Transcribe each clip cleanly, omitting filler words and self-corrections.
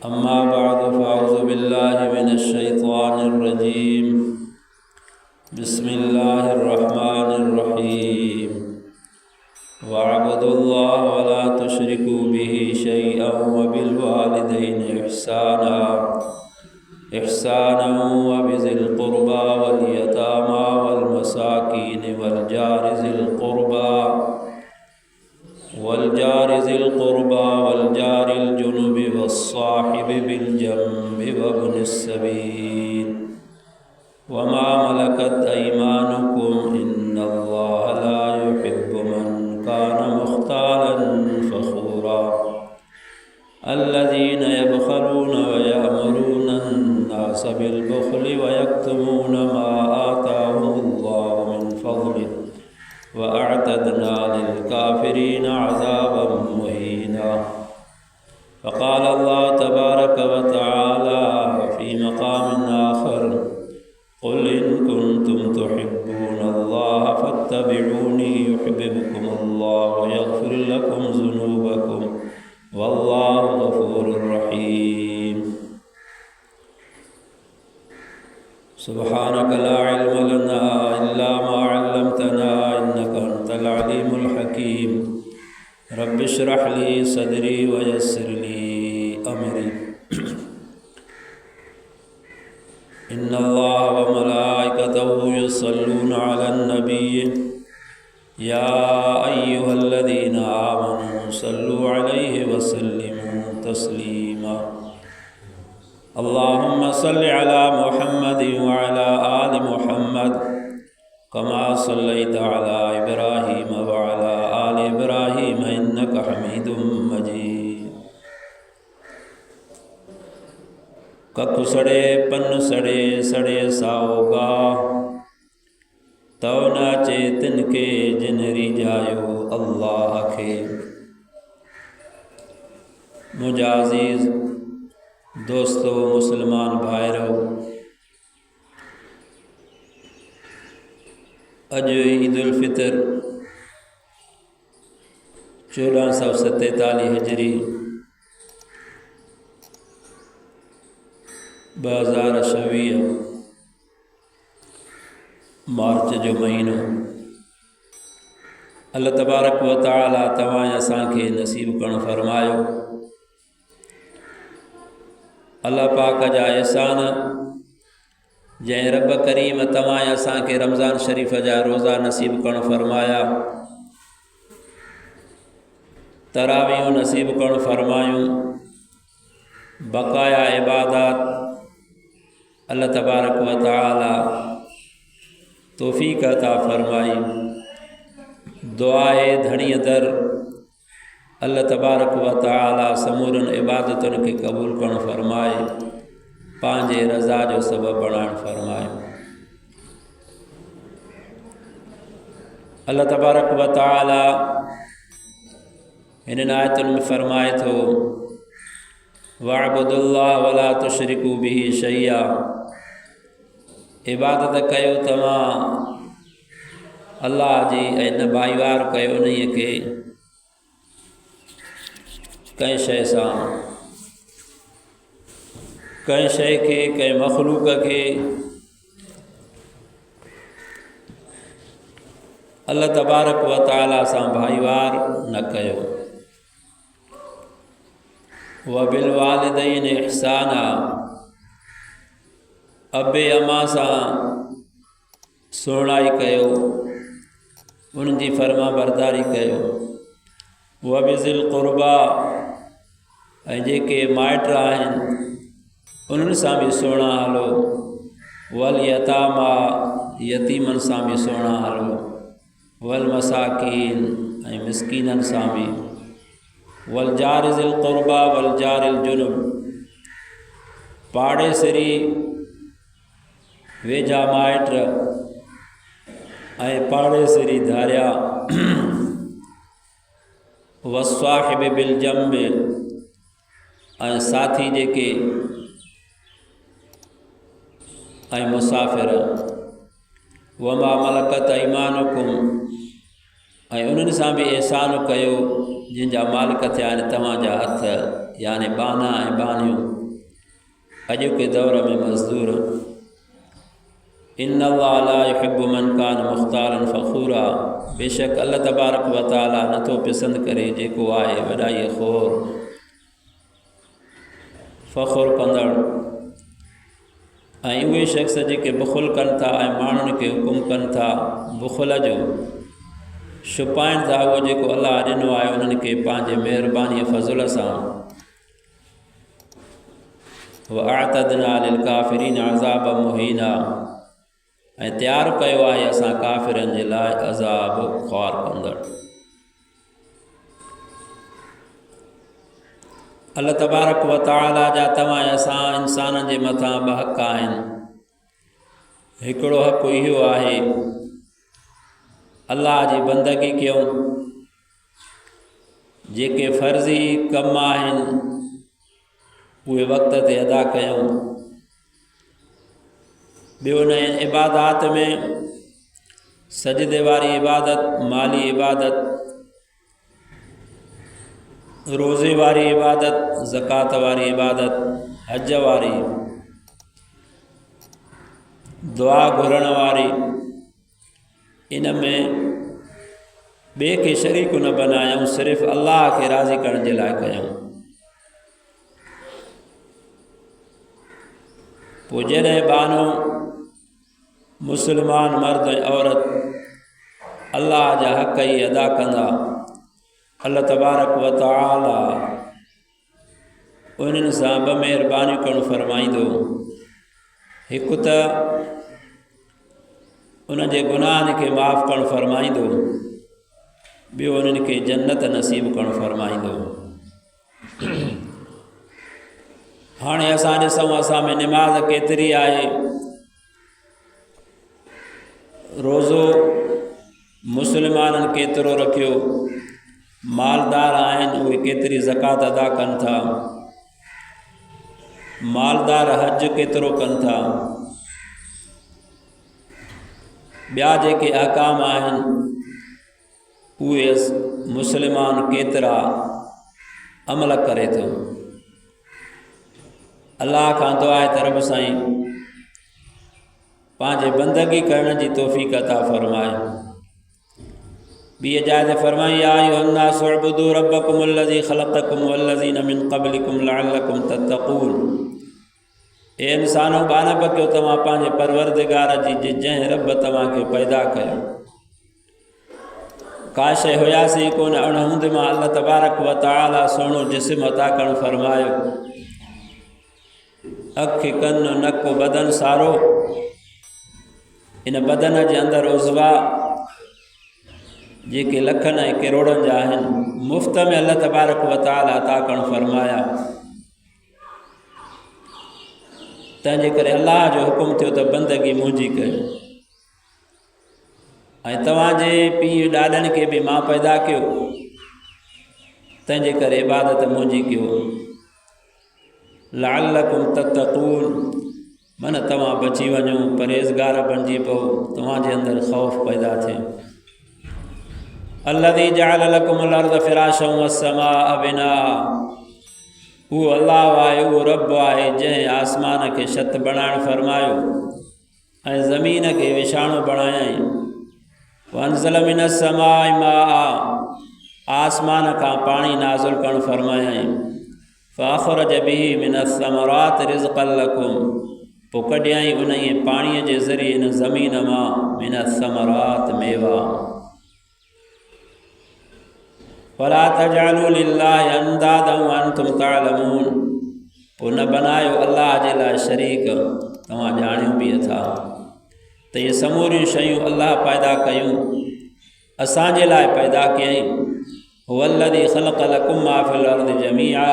अम्मा बाद फ़अऊज़ु बिल्लाहि मिनश्शैतानिर्रजीम बिस्मिल्लाहिर्रहमानिर्रहीम वअब्दुल्लाह वला तुश्रिकू बिही शैअन वबिलवालिदैनि इहसाना वबिज़िल क़ुर्बा वल यतामा वल मसाकीन वल ज़िल क़ुर्बा वल जारिल जुनुबि वस्साहिबि बिल जंबि वब्निस सबील वमा मलकत अयमानुकुम इन्नल्लाह ला युहिब्बु मन कान मुख्तालन फ़ख़ूरा अल्लज़ीना यबख़लून व यअमुरून अन्नास बिल बुख़्लि व यक्तुमून मा आताहुमुल्लाहु मिन फ़ज़लिहि व अअतदना लिलकाफ़िरीन अज़ाबन मुहीना। फ़क़ाल अल्लाह तबारक व तआला फ़ी मक़ामिन आख़र क़ुल इन कुन्तुम तुहिब्बूनल्लाह फ़त्तबिऊनी युहिब्बुकुमुल्लाह व यग़फ़िर लकुम ज़ुनूबकुम वल्लाहु गफ़ूरुर रहीम। सुब्हानक ला इल्म लना इल्ला मा अल्लमतना इन्नका अंतल अलीमुल हकीम। रब्बि इश्रह ली सदरी व यस्सिर ली अमरी। इन्नल्लाह व मलाइकतहु युसल्लूना अलन नबी या अय्युहल्लज़ीना आमनू सल्लु अलैहि व सल्लिमू तस्लीमा। अल्लाहुम्मा सल्लि अला मुहम्मद व अला आलि मुहम्मद कमा सल्लैता अला इब्राहीम व अला आलि इब्राहीम इन्नका हमीदुम मजीद। कक्कु सड़े पन्न सड़े सड़े साओगा तव नाचे तिनके जिनरी जायो अल्लाह खे। मुजाज़ीज़ दोस्तों मुसलमान भाइरों, अज ईदुल फ़ितर 1447 हिजरी 2026 मार्च जो महीनो अल्लाह तबारक व तआला तवां असांखे नसीब करण फरमायो। अल्लाह पाक जा एहसान जै रब करीम तवां असांखे रमज़ान शरीफ़ जा रोज़ा नसीब करण फरमाया, तरावियूं नसीब करण फरमायूं, बक़ाया इबादत अल्लाह तबारक व तआला तौफ़ीक़ अता फरमाई। दुआए धणीअ दर अल्लाह तबारक व तआला समूरन इबादतुनि खे क़बूल करण फरमाए, पंहिंजे रज़ा जो सबब बणाइण फरमायो। अल्लाह तबारक व तआला इन आयतुनि में फरमाए थो वअब्दुल्लाह वला तुश्रिकू बिही शैया। इबादत कयो तव्हां अल्लाह जी ऐं न भाईवार कयो उन्हीअ खे कंहिं शइ सां, कंहिं शइ खे कंहिं मख़लूक़ खे अल्लाह तबारक व तआला सां भाईवार न कयो। वबिल वालिदैन इहसाना, अबे अम्मा सां सुहिणाई कयो, उन्हनि जी फर्मा बरदारी कयो। वबिज़िल क़ुर्बा, ऐं जेके माइट आहिनि उन्हनि सां बि सुहिणा हलो। वल यतामा, यतीमनि सां बि सुहिणा हलो। वल मसाकीन, ऐं मिसकीननि सां बि। वल जारिज़िल क़ुर्बा वल जारिल जुनुब, पाड़ेसिरी वेझा माइट ऐं पाड़ेसिरी धारिया। वस्साहिबि बिल जंबि, ऐं साथी जेके ऐं मुसाफ़िर। वमा मलकत अयमानुकुम, ऐं उन्हनि सां बि एहसान कयो जिनजा मालिक थिया आहिनि तव्हांजा हथ यानी बाना ऐं बानियूं अॼु के दौर में मज़दूर। इन्ना अल्लाह ला युहिब्बु मन कान मुख्तारन फ़खूरा, बेशक अल्लाह तबारक व तआला नथो पसंदि करे जेको आहे वॾाई खोर फ़खुर कंदड़। ऐं उहे शख़्स जेके बुख़ुल कनि था ऐं माण्हुनि खे हुकुम कनि था बुख़ुल जो, छुपाइनि था उहो जेको अल्लाह ॾिनो आहे उन्हनि खे पंहिंजे महिरबानीअ फज़ुल सां। व अअतदना लिल काफ़िरीन अज़ाब मुहीना, ऐं तयारु कयो आहे असां काफ़िरनि जे लाइ अज़ाब ख़्वार कंदड़। अल्लाह तबारक व तआला जा तव्हां असां इंसाननि जे मथां ॿ हक़ आहिनि। हिकिड़ो हक़ इहो आहे अल्लाह जी बंदगी कयूं, जेके फ़र्ज़ी कम आहिनि उहे वक़्त ते अदा कयूं। ॿियो न इबादात में सजदे वारी इबादत, माली इबादत, रोज़े वारी इबादत, ज़कात वारी इबादत, हज वारी, दुआ घुरण वारी, इन में ॿिए खे शरीक न बनायूं, सिर्फ़ु अल्लाह खे राज़ी करण जे लाइ कयूं। पोइ जॾहिं बानो मुस्लमान मर्द ऐं औरत अल्लाह जा हक़ ई अदा कंदा, अल्लाह तबारक व तआला उन्हनि सां ॿ महिरबानियूं करणु फरमाईंदो। हिकु त उन्हनि जे गुनाहनि खे माफ़ करणु फरमाईंदो, ॿियो उन्हनि खे जन्नत नसीब करणु फरमाईंदो। हाणे असां ॾिसूं असां में निमाज़ केतिरी आहे, रोज़ो मुस्लमाननि केतिरो रखियो, मालदार आहिनि उहे केतिरी ज़कात अदा कनि था, मालदार हज केतिरो कनि था, ॿिया जेके अहकाम आहिनि उहे मुस्लमान केतिरा अमल करे थो। अल्लाह खां दुआ आहे त रब साईं पंहिंजे बंदगी करण जी तौफ़ीक़ अता फरमाए। ॿी जाइ ते फरमाई या अय्युहन्नासु उअ्बुदू रब्बकुम अल्लज़ी ख़लक़कुम वल्लज़ीन मिन क़ब्लिकुम लअल्लकुम तत्तक़ून। ए इंसानो बानब कयो तव्हां पंहिंजे परवरदिगार जी जंहिं रब तव्हांखे पैदा कयो। का शइ हुयासीं कोन, अण हूंदे मां अल्लाह तबारक व तआला सुहिणो जिस्म अता करणु फरमायो। अखि, कन, नक, बदन सारो, इन बदन जे अंदरि उज़वा जेके लखनि ऐं किरोड़नि जा आहिनि मुफ़्त में अल्लाह तबारक व तआला अता करणु फरमाया। तंहिंजे करे अल्लाह जो हुकुम थियो त बंदगी मुंहिंजी कयो, ऐं तव्हांजे पीउ ॾाॾनि खे बि मां पैदा कयो, तंहिंजे करे इबादत मुंहिंजी कयो। लअल्लकुम तत्तक़ून, मन तव्हां बची वञो, परहेज़गार बणिजी पओ, तव्हांजे अंदरि ख़ौफ़ पैदा थिए। अल्लज़ी जअल लकुमुल अर्ज़ फ़िराशम वस्समाअ बिनाअ, उहो अल्लाह आहे, उहो रब आहे जंहिं आसमान खे छत बणाइणु फरमायो ऐं ज़मीन खे विछाणो बणायई। वअंज़ल मिनस समाइ माअ, आसमान खां पाणी नाज़िल करणु फरमायई। फ़अख़रज बिही मिनस समरात रिज़क़न लकुम, पोइ कढियई उन पाणीअ जे ज़रिए इन ज़मीन मां मिनस समरात मेवा। फला तजअलू लिल्लाहि अंदादन वअंतुम तअलमून, पोइ न बनायो अल्लाह जे लाइ शरीक, तव्हां ॼाणियो बि था त इहे समूरियूं शयूं अल्लाह पैदा कयूं, असांजे लाइ पैदा कयईं। हुवल्लज़ी ख़लक़ लकुम मा फ़िल अर्ज़ि जमीआ,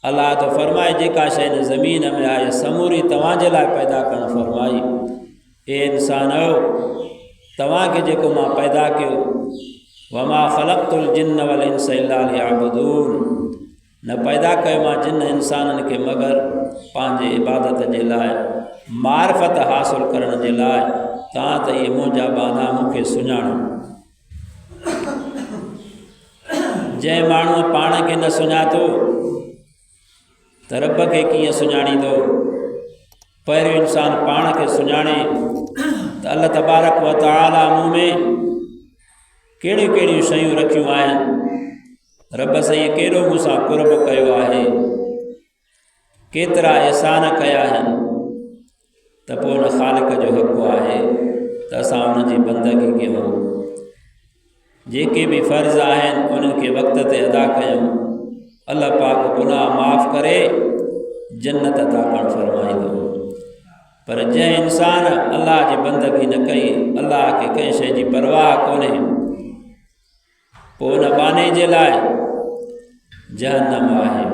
अल्लाह तो फरमाए जेका शइ इन ज़मीन में आहे समूरी तव्हांजे लाइ पैदा करणु फरमाई। ए इंसानो, तव्हांखे जेको मां पैदा कयो, वमा ख़लक़तुल जिन्न वल इंस इल्ला लियअबुदून, न पैदा कयो मां जिन इंसाननि खे मगर पंहिंजे इबादत जे लाइ, मारिफत हासिल करण जे लाइ। तव्हां त इहे मुंहिंजा बाना मूंखे सुञाणो। जै माण्हूअ पाण खे न सुञातो त रब खे कीअं सुञाणींदो। पहिरियों इंसान पाण खे सुञाणे त अल्लाह तबारक व तआला मूं में कहिड़ियूं कहिड़ियूं शयूं रखियूं आहिनि, रब साईं केॾो मूंसां कुर्ब कयो आहे, केतिरा एहसान कया आहिनि, त पोइ हुन ख़ालिक जो हक़ आहे त असां हुनजी बंदगी कयूं। जेके बि फ़र्ज़ आहिनि उन्हनि खे वक़्त ते अदा कयूं। अल्लाह पाक गुनाह माफ़ करे जन्नत अता करणु फरमाईंदो। पर जंहिं इंसान अल्लाह जी बंदगी न कई, अल्लाह खे कंहिं शइ जी परवाह कोन्हे, पोइ उन बाने जे लाइ जहन्नम आहे।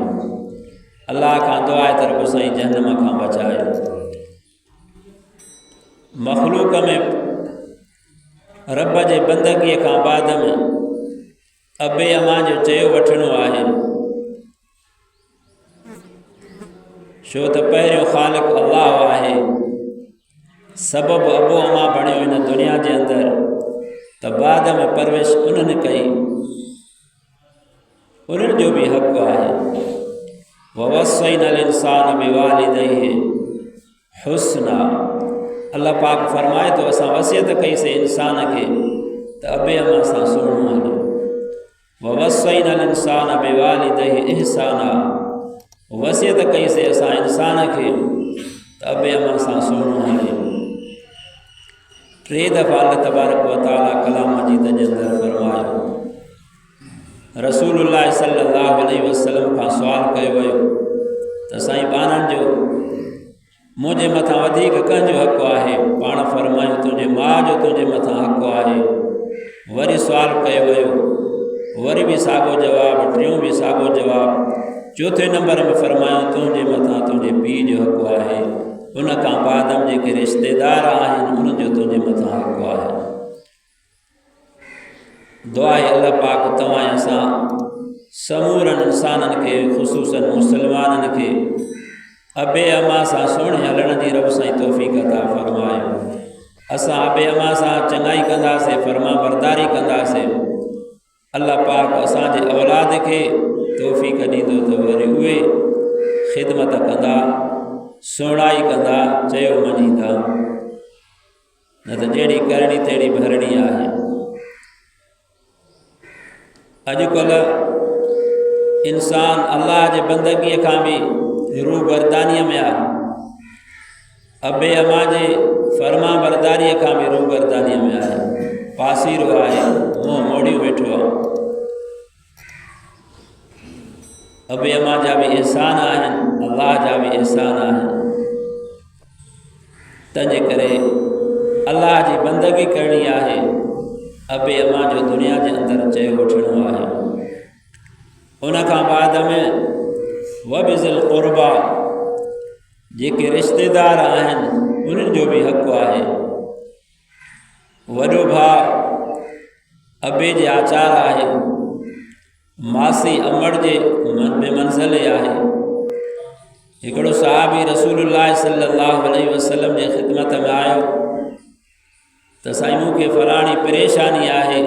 अल्लाह खां दुआ आहे त रब साईं जहन्नम खां बचाए। मख़लूक में रब जे बंदगीअ खां बाद में अबे अमा जो चयो वठणो आहे, छो त पहिरियों ख़ालिक अल्लाह आहे। सबबु अबो अमा बणियो हिन दुनिया जे अंदरि, त बाद में परवरिश उन्हनि कई, उन्हनि जो बि हक़ आहे। ववस्सैनल इंसान बिवालिदैहि हुस्ना। अल्लाह पाक फरमाए तो असां वसियत कईसीं इंसान खे त अबे अमा सां सुहिणो हलो। ववस्सैनल इंसान बिवालिदैहि इहसाना। वसियत कईसीं असां इंसान खे त अबे अमा सां सुहिणो हले। 3 दफ़ा अल्लाह तबारक व तआला कलाम मजीद जे अंदरि फरमायो। रसूलुल्लाह सल्लल्लाहु अलैहि वसल्लम खां सुवाल कयो वियो त साईं ॿारनि जो मुंहिंजे मथां वधीक कंहिंजो हक़ आहे? पाण फरमायूं तुंहिंजे माउ जो तुंहिंजे मथां हक़ आहे। वरी सुवाल कयो वियो, वरी बि साॻियो जवाबु, टियों बि साॻियो जवाबु, चौथे नंबर में फरमायूं तुंहिंजे मथां तुंहिंजे पीउ जो हक़ आहे। उन खां बाद जेके रिश्तेदार आहिनि उन्हनि जो तुंहिंजे मथां हक़ आहे। दुआ आहे अल्लाह पाक तव्हां असां समूरनि इंसाननि खे, ख़ुसूसन मुस्लमाननि खे अबे अमा सां सुहिणे हलण जी रब साईं तौफ़ीक़ अता फरमाए। असां अबे अमा सां चङाई कंदासीं, फर्मा बरदारी कंदासीं, अल्लाह पाक असांजे औलाद खे तौफ़ीक़ ॾींदो त वरी उहे ख़िदमत कंदा, सुहिणाई कंदा, चयो मञींदा, न त जहिड़ी करणी तहिड़ी भरणी आहे। अॼुकल्ह इंसान अल्लाह जे बंदगीअ खां बि रूगर्दानीअ में आहे, अबे अमा जे फर्मा बरदारीअ खां बि रूगर्दानीअ में आहे, पासीरो आहे, मुंहुं मोड़ियूं वेठो आहे। अबे अमा जा बि एहसान आहिनि, अल्लाह जा बि एहसान आहिनि। तंहिंजे करे अल्लाह जी बंदगी करणी आहे, अबे अमा जो दुनिया जे अंदरि चयो वठणो आहे। उन खां बाद में वबिज़िल क़ुरबा, जेके रिश्तेदार आहिनि उन्हनि जो बि हक़ आहे। वॾो भाउ अबे जे आचार आहे, मासी अमड़ जे मंज़िल आहे। हिकिड़ो सहाबी रसूलुल्लाह सल्लल्लाहु अलैहि वसल्लम जे ख़िदमत में आयो त साईं मूंखे फलाणी परेशानी आहे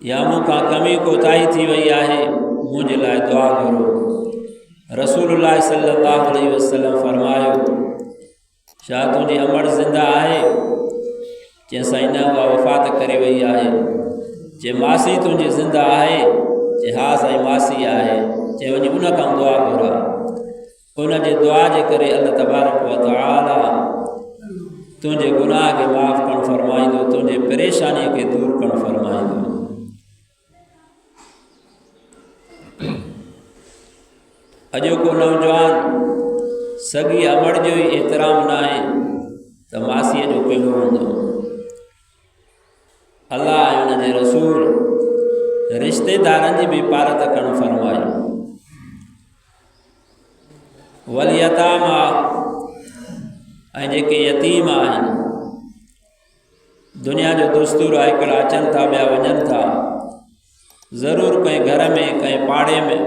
या मूंखां कमी कोताही थी वई आहे, मुंहिंजे लाइ दुआ करो। रसूलुल्लाह सल्लल्लाहु अलैहि वसल्लम फरमायो, छा तुंहिंजी अमड़ ज़िंदा आहे? चई साईं न, उहा वफ़ात करे वई आहे। चई मासी तुंहिंजी ज़िंदा आहे? चई हा साईं मासी आहे। चई वञी उन खां दुआ घुरा, उन जे दुआ जे करे अल्लाह तबारक व तआला तुंहिंजे गुनाह खे माफ़ करणु फरमाईंदो, तुंहिंजे परेशानीअ खे दूर करणु फरमाईंदो। अॼोको नौजवान सॻी अमड़ जो ई एतिराम न आहे त मासीअ जो कहिड़ो हूंदो। अल्लाह ऐं हुन जे रसूल रिश्तेदारनि जी बि पारत करणु फरमाई। वलियतामा ऐं जेके यतीम आहिनि, दुनिया जो दस्तूर आहे, हिकिड़ा अचनि था ॿिया वञनि था। ज़रूरु कंहिं घर में कंहिं पाड़े में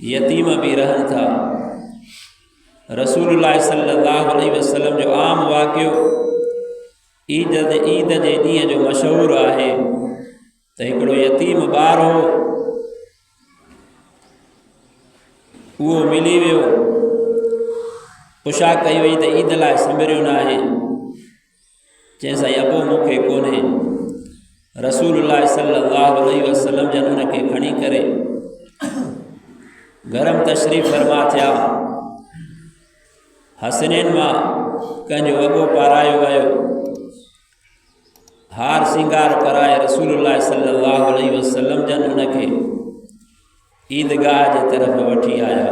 यतीम भी रहन था। रसूलुल्लाह सल्लल्लाहु अलैहि वसल्लम जो आम वाक़ियो ईद जे ॾींहं जो मशहूर आहे त हिकिड़ो यतीम ॿार हो, उहो मिली वियो। पुछा कई वई त ईद लाइ संभरियो न आहे। चई साईं अबो मूंखे कोन्हे। रसूलुल्लाह सल्लल्लाहु अलैहि वसल्लम जन उनखे खणी करे गरम तशरीफ़ फरमा थिया। हसनैन मां कंहिंजो वॻो पारायो वियो, हार सिंगार कराए रसूलुल्लाह सल्लल्लाहु अलैहि वसल्लम जन उनखे ईदगाह जे तरफ़ वठी आया।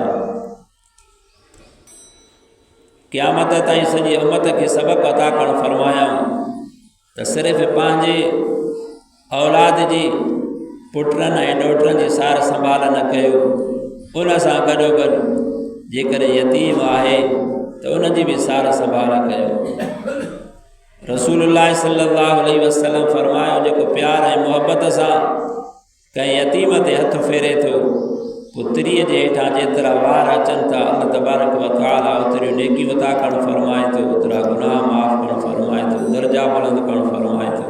क़यामत ताईं सॼी उम्मत खे सबक़ अता करणु फरमायाऊं त सिर्फ़ु पंहिंजे औलाद जी पुटनि ऐं ॾोहिटनि जी सार संभाल न कयो, उन सां गॾोगॾु जेकॾहिं यतीम आहे त उन जी बि सार संभाल कयो। रसूलुल्लाह सल्लल्लाहु अलैहि वसल्लम फरमायो, जेको प्यार ऐं मुहबत सां कंहिं यतीम ते हथ फेरे थो, पुत्रीअ जे हेठां जेतिरा वार अचनि था अल्लाह तबारक व तआला ओतिरियूं नेकियूं अता करणु फरमाए थो, ओतिरा गुनाह माफ़ करणु फरमाए थो, दर्जा बुलंद करणु फरमाए थो।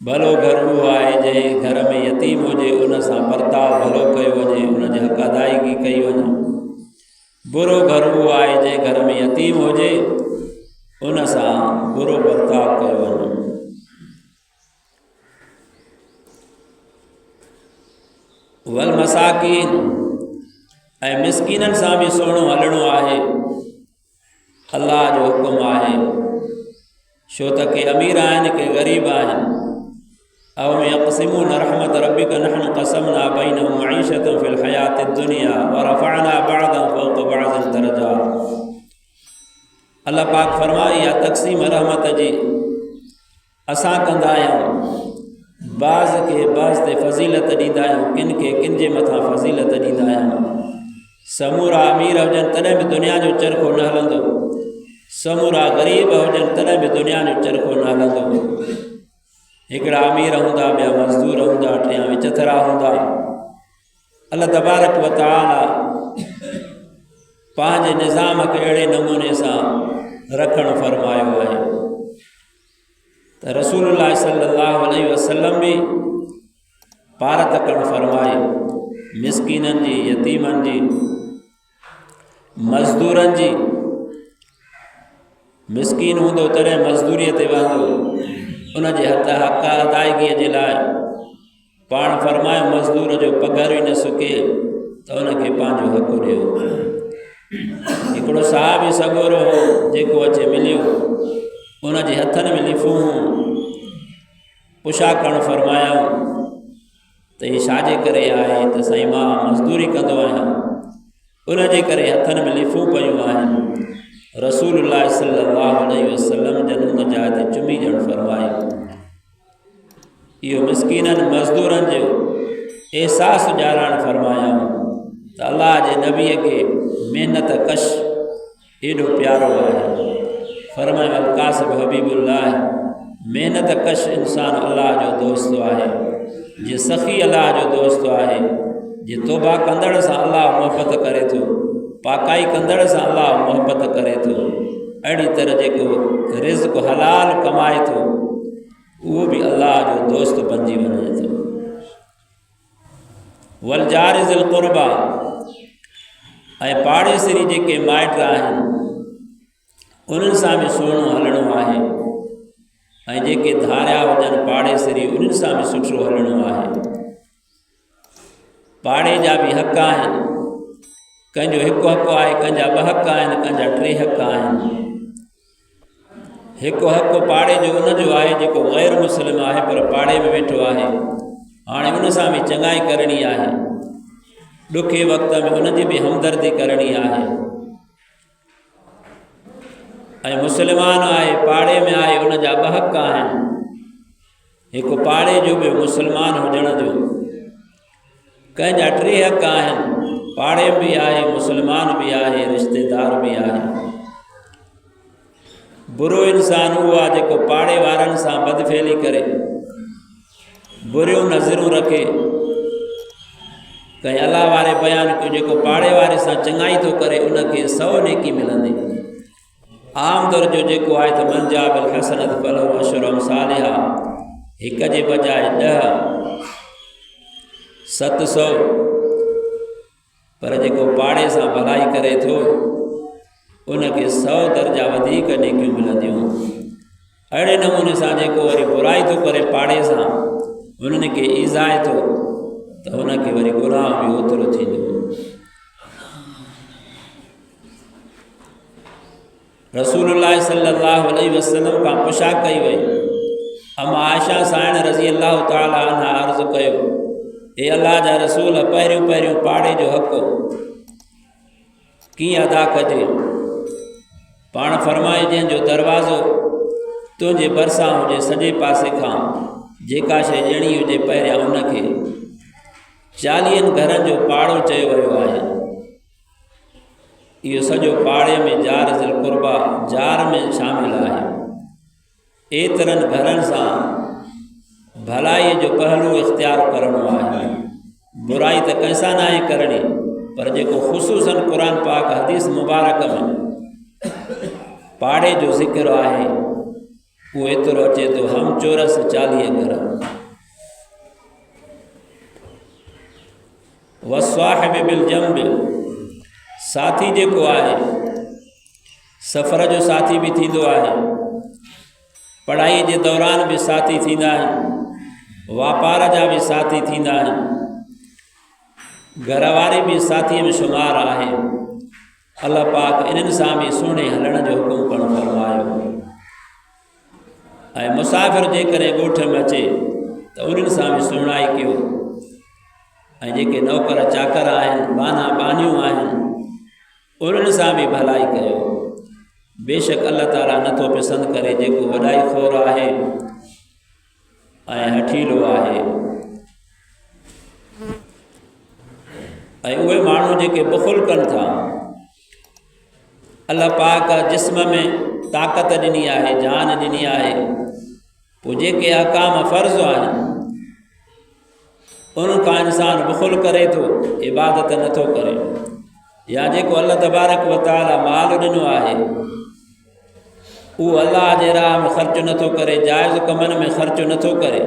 भलो घर उहो आहे जंहिं घर में यतीम हुजे, उन सां बर्ताव भलो कयो वञे, उन जी हक़ अदायगी कई वञे। बुरो घर उहो आहे जंहिं घर में यतीम हुजे, उन सां बुरो बर्ताव कयो वञे। वल मसाकीन ऐं मिसकीननि सां बि सुहिणो हलणो आहे। अल्लाह जो हुकुम आहे, छो त के अमीर आहिनि के ग़रीब आहिनि। अवम यक़सिमून रहमत रब्बिक नहनु क़समना बैनहुम मईशतहुम फिल हयातिद दुनिया व रफ़अना बअदहुम फ़ौक़ बअदिन दरजात। अल्लाह पाक फरमाए, या तक़सीम रहमत जी असां कंदा आहियूं, बाज़ खे बाज़ ते फ़ज़ीलत ॾींदा आहियूं, किन खे किन जे मथां फ़ज़ीलत ॾींदा आहियूं। समूरा अमीर हुजनि तॾहिं बि दुनिया जो चरखो न हलंदो, समूरा ग़रीब हुजनि तॾहिं बि दुनिया जो चरखो न हलंदो। हिकिड़ा अमीर हूंदा, ॿिया मज़दूर हूंदा, टिया विचथरा हूंदा। अल्लाह तबारक व तआला पंहिंजे निज़ाम खे अहिड़े नमूने सां रखणु फरमायो आहे त रसूलुल्लाह सल्लल्लाहु अलैहि वसल्लम बि पारत करणु फरमाए, मिसकीननि जी, यतीमनि जी, मज़दूरनि जी। मिसकीन हूंदो तॾहिं मज़दूरीअ ते वहंदो, उन जे हक़ अदायगीअ जे लाइ पाण फरमायो, मज़दूर जो पघर ई न सुके त उनखे पंहिंजो हक़ ॾियो। हिकिड़ो साहबी सॻोरो हो, जेको अचे मिलियो, उन जे हथनि में लिफूं पुछा करणु फरमायाऊं त हीउ छाजे करे आहे? त साईं मां मज़दूरी कंदो आहियां, उन जे करे हथनि में लिफूं पयूं आहिनि। रसूलुल्लाह सल्लल्लाहु अलैहि वसल्लम जन उन जाइ ते चुमी ॾियणु फरमाए। इहो मिसकीननि मज़दूरनि जो एहसासु ॼाणणु फरमायाऊं त अल्लाह जे नबीअ खे महिनत कश एॾो प्यारो आहे। फरमायो, अल कासिब हबीबुल्लाह, महिनत कश इंसान अल्लाह जो दोस्त आहे। जे सख़ी अल्लाह जो दोस्त आहे, जे तौबा कंदड़ सां अल्लाह मोहबत करे थो, पाकाई कंदड़ सां अल्लाह मोहबत करे थो। अहिड़ी तरह जेको रिज़्क़ हलाल कमाए थो, उहो बि अल्लाह जो दोस्त बणिजी वञे थो। वल जार ज़िल क़ुर्बा, ऐं पाड़ेसरी जेके माइट आहिनि, उन्हनि सां बि सुहिणो हलणो आहे। ऐं जेके धारिया हुजनि पाड़ेसरी, उन्हनि सां बि सुठो हलणो आहे। पाड़े जा बि हक़ आहिनि, कंहिंजो हिकु हक़ आहे, कंहिंजा ॿ हक़ आहिनि, कंहिंजा टे हक़ आहिनि। हिकु हक़ पाड़े जो उनजो आहे जेको ग़ैर मुस्लिम आहे पर पाड़े में वेठो आहे। हाणे उन सां बि चङाई करणी आहे, ॾुखे वक़्त में उनजी बि हमदर्दी करणी आहे। ऐं मुस्लमान आहे, पाड़े में आहे, उनजा ॿ हक़ आहिनि, हिकु पाड़े जो ॿियो मुस्लमान हुजण जो। कंहिंजा टे हक़ आहिनि, पाड़े में बि आहे, मुस्लमान बि आहे, रिश्तेदार बि आहे। बुरो इंसान उहो आहे जेको पाड़े वारनि सां बदफेली करे, बुरियूं नज़रूं रखे। कंहिं अल्लाह वारे बयान कयो, जेको पाड़े वारे सां चङाई थो करे उनखे 100 नेकी मिलंदी। आम तौर जो जेको आहे त मन जा बिल हसनत फलहु अशरु अमसालिहा, एक जे बजाय 10 700 पर जेको पाड़े सां भलाई करे थो उनखे 100 दर्जा वधीक नेकियूं मिलंदियूं। अहिड़े नमूने सां जेको वरी बुराई थो करे पाड़े सां उन्हनि खे ईज़ाए थो त हुनखे वरी गुनाह बि ओतिरो थींदो। रसूलुल्लाह सल्लल्लाहु अलैहि वसल्लम खां पुछा कई वई। अम्मा आयशा साइण रज़ी अल्लाह ताला अन्हा अर्ज़ु कयो, हे अल्लाह जा रसूल, पहिरियों पाड़े जो हक़ कीअं अदा कजे? पाण फरमाए जंहिंजो दरवाज़ो तुंहिंजे भरिसां हुजे सॼे पासे खां जेका शइ ॾियणी हुजे पहिरियां उनखे 40 घरनि जो पाड़ो चयो वियो आहे। इहो सॼो पाड़े में जार ज़िल क़ुर्बा जार में शामिल आहे। एतिरनि घरनि सां भलाई जो पहलू इख्तियार करणो आहे। बुराई त कंहिंसां न आहे करणी, पर जेको ख़ुसूसन क़ुरान पाक हदीस मुबारक में पाड़े जो ज़िक्र आहे उहो एतिरो अचे थो, हम चोरस 40 घर। वस्वाहिब बिल जंब, साथी जेको आहे सफ़र जो साथी बि थींदो आहे, पढ़ाई जे दौरान भी साथी थींदा आहिनि, वापार जा भी साथी थींदा आहिनि, घर वारे भी साथीअ में शुमार आहे। अल्लाह पाक इन्हनि सां भी सुहिणे हलण जो हुकुम करणु फरमायो। ऐं मुसाफ़िर जेकॾहिं ॻोठ में अचे त उन्हनि सां भी सुहिणाई कयो। ऐं जेके नौकर चाकर आहिनि, बाना बानियूं आहिनि, उन्हनि सां भी भलाई कयो। बेशक अल्लाह ताला नथो पसंदि करे जेको वॾाई खोर आहे ऐं हठीलो आहे। ऐं उहे माण्हू जेके बुख़ुल कनि था, अल्लाह पाक जिस्म में ताक़त ॾिनी आहे, जान ॾिनी आहे, पोइ जेके अहकाम फ़र्ज़ आहिनि उन खां इंसान बुख़ुल करे थो, इबादत नथो करे। या जेको अल्लाह तबारक व तआला माल ॾिनो आहे उहो अल्लाह जे राह में ख़र्च नथो करे, जाइज़ कमनि में ख़र्च नथो करे।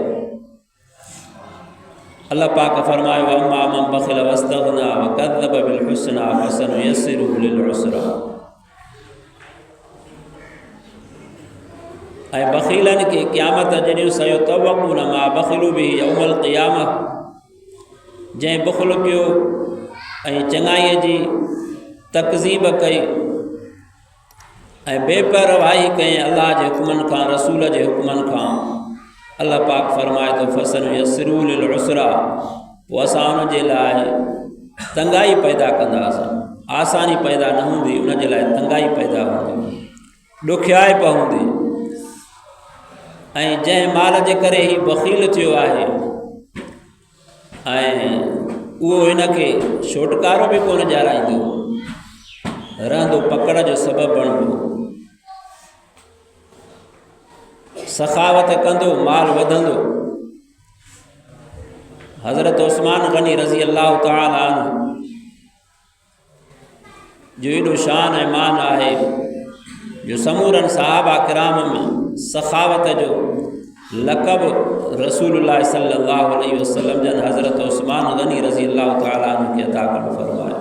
अल्लाह पाक फरमायो, अम्मा मन बख़िल वस्तग़ना वकज़्ज़ब बिल हुस्ना फसनुयस्सिरुहु लिल उसरा। ऐं बख़ीलनि खे क़यामत जॾहिं सयुतवक़ून मा बख़िलू बिही यौमल क़ियामह, जंहिं बुख़ुल कयो ऐं चङाईअ जी तकज़ीब कई ऐं बेपरवाही कई अल्लाह जे हुकमनि खां, रसूल जे हुकमनि खां, अल्लाह पाक फरमाए थो फसनुयस्सिरुहु लिल उसरा, पोइ असां उन जे लाइ तंगाई पैदा कंदासीं। आसानी पैदा न हूंदी, उन जे लाइ तंगाई पैदा हूंदी, ॾुखियाई पवंदी। ऐं जंहिं माल जे करे ही बख़ील थियो आहे ऐं उहो हिनखे छोटकारो बि कोन ॼाणाईंदो, रहंदो पकड़ जो सबबु बणंदो, सखावत कंदो, माल वधंदो। हज़रत उस्मान गनी रज़ी अल्लाह ताला अन्हु जो एॾो शान ऐं मान आहे जो समूरनि सहाबा किराम में सखावत जो लक़ब रसूलुल्लाह सल्लल्लाहु अलैहि वसल्लम जन हज़रत उस्मान गनी रज़ी अल्लाह ताला अन्हु खे अता करणु फरमायो।